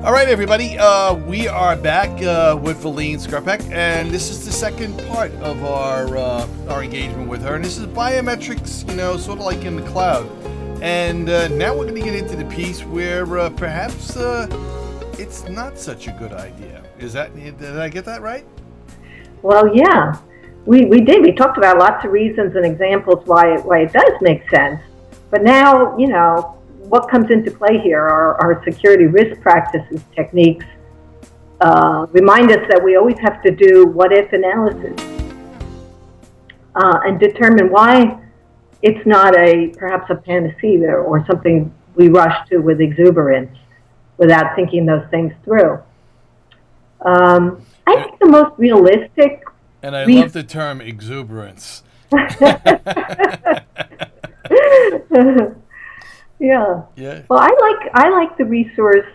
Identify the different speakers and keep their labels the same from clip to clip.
Speaker 1: All right, everybody. We are back with Valine Skarpek, and this is the second part of our engagement with her. And this is biometrics, sort of like in the cloud. And now we're going to get into the piece where perhaps it's not such a good idea. Did I get that right?
Speaker 2: Well, yeah, we did. We talked about lots of reasons and examples why it does make sense. But now, what comes into play here are our security risk practices techniques. Remind us that we always have to do what-if analysis and determine why it's not perhaps a panacea or something we rush to with exuberance without thinking those things through. I think the most realistic...
Speaker 1: And I love the term exuberance.
Speaker 2: Yeah. Well, I like the resource,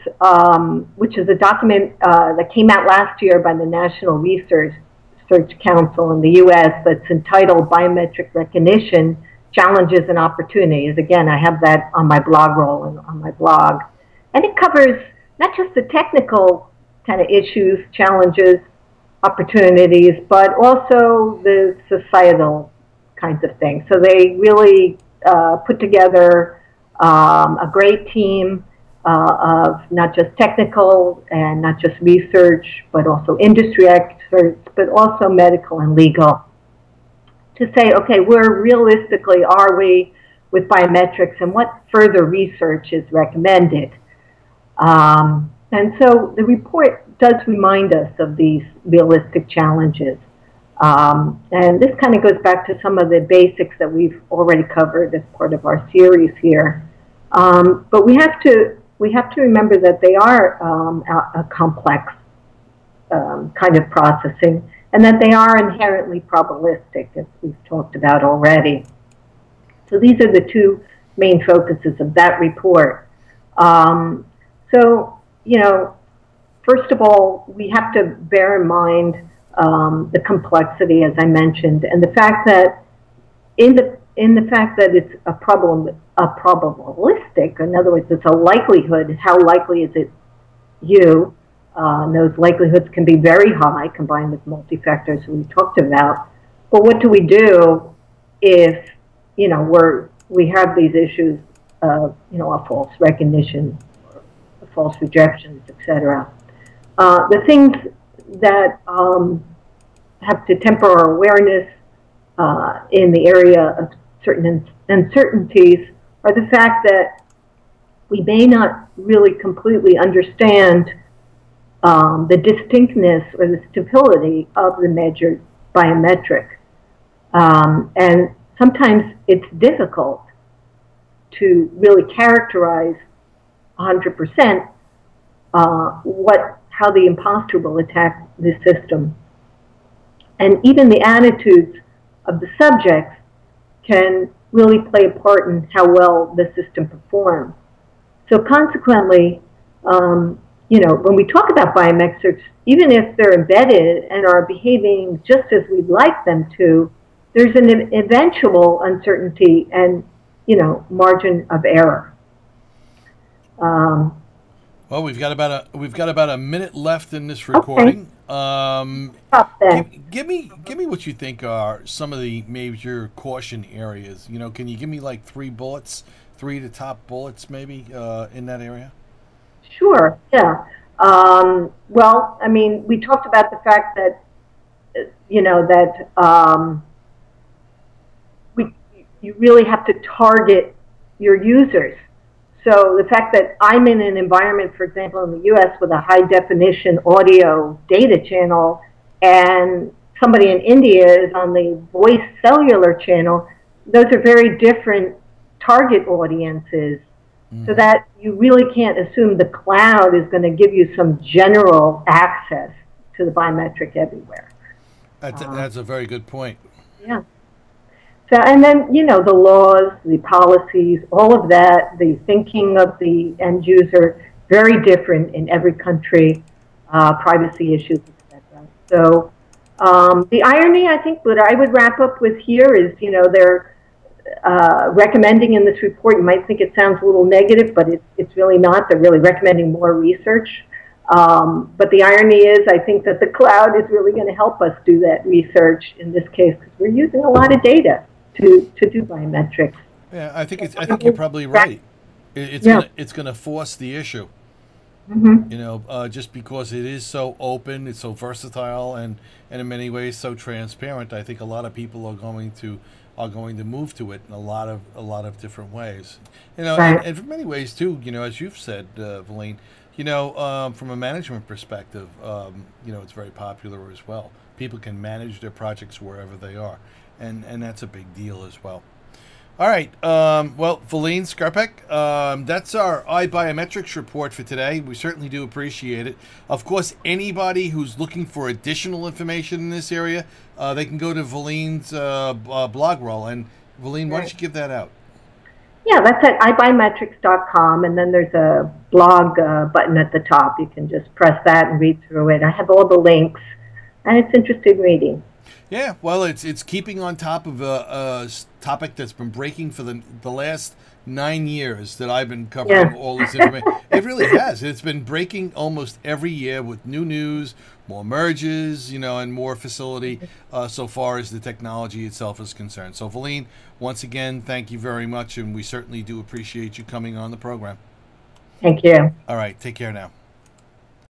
Speaker 2: which is a document that came out last year by the National Research Council in the U.S. that's entitled Biometric Recognition, Challenges and Opportunities. Again, I have that on my blog roll and on my blog. And it covers not just the technical kind of issues, challenges, opportunities, but also the societal kinds of things. So they really put together a great team of not just technical and not just research, but also industry experts, but also medical and legal, to say, okay, where realistically are we with biometrics and what further research is recommended? And so the report does remind us of these realistic challenges. And this kind of goes back to some of the basics that we've already covered as part of our series here. But we have to remember that they are a complex kind of processing, and that they are inherently probabilistic, as we've talked about already. So these are the two main focuses of that report. First of all, we have to bear in mind the complexity, as I mentioned, and the fact that in the fact that it's a probabilistic, in other words, it's a likelihood. How likely is it you? Those likelihoods can be very high, combined with multi-factors we talked about. But what do we do if we have these issues of a false recognition, false rejections, etc. The things that have to temper our awareness in the area of certain uncertainties are the fact that we may not really completely understand the distinctness or the stability of the measured biometric. And sometimes it's difficult to really characterize 100% how the imposter will attack the system. And even the attitudes of the subjects can really play a part in how well the system performs. So consequently, when we talk about biometrics, even if they're embedded and are behaving just as we'd like them to, there's an eventual uncertainty and, margin of error.
Speaker 1: Well, we've got about a minute left in this recording.
Speaker 2: Okay.
Speaker 1: Give me what you think are some of the major caution areas. Can you give me like three of the top bullets maybe in that area?
Speaker 2: Sure. Yeah. Well, I mean, we talked about the fact that you really have to target your users. So the fact that I'm in an environment, for example, in the U.S. with a high-definition audio data channel, and somebody in India is on the voice cellular channel, those are very different target audiences. Mm-hmm. So that you really can't assume the cloud is going to give you some general access to the biometric everywhere.
Speaker 1: That's a very good point.
Speaker 2: Yeah. So, and then, the laws, the policies, all of that, the thinking of the end user, very different in every country, privacy issues, etc. So the irony, I think, what I would wrap up with here is, they're recommending in this report, you might think it sounds a little negative, but it's really not. They're really recommending more research But the irony is, I think that the cloud is really going to help us do that research in this case because we're using a lot of data to do biometrics.
Speaker 1: Yeah, I think you're probably right. It's gonna force the issue.
Speaker 2: Mm-hmm.
Speaker 1: Just because it is so open, it's so versatile, and in many ways so transparent. I think a lot of people are going to move to it in a lot of different ways.
Speaker 2: Right.
Speaker 1: And for many ways too. As you've said, Valine. From a management perspective, it's very popular as well. People can manage their projects wherever they are, and that's a big deal as well. All right. Well, Valine Skarpek, that's our iBiometrics report for today. We certainly do appreciate it. Of course, anybody who's looking for additional information in this area, they can go to Valine's blog roll. And Valine, why don't you give that out?
Speaker 2: Yeah, that's at ibiometrics.com, and then there's a blog button at the top. You can just press that and read through it. I have all the links, and it's interesting reading.
Speaker 1: Yeah, well, it's keeping on top of a topic that's been breaking for the last 9 years that I've been covering all this information. It really has. It's been breaking almost every year with new news, more merges, and more facility so far as the technology itself is concerned. So, Valine, once again, thank you very much, and we certainly do appreciate you coming on the program.
Speaker 2: Thank you.
Speaker 1: All right, take care now.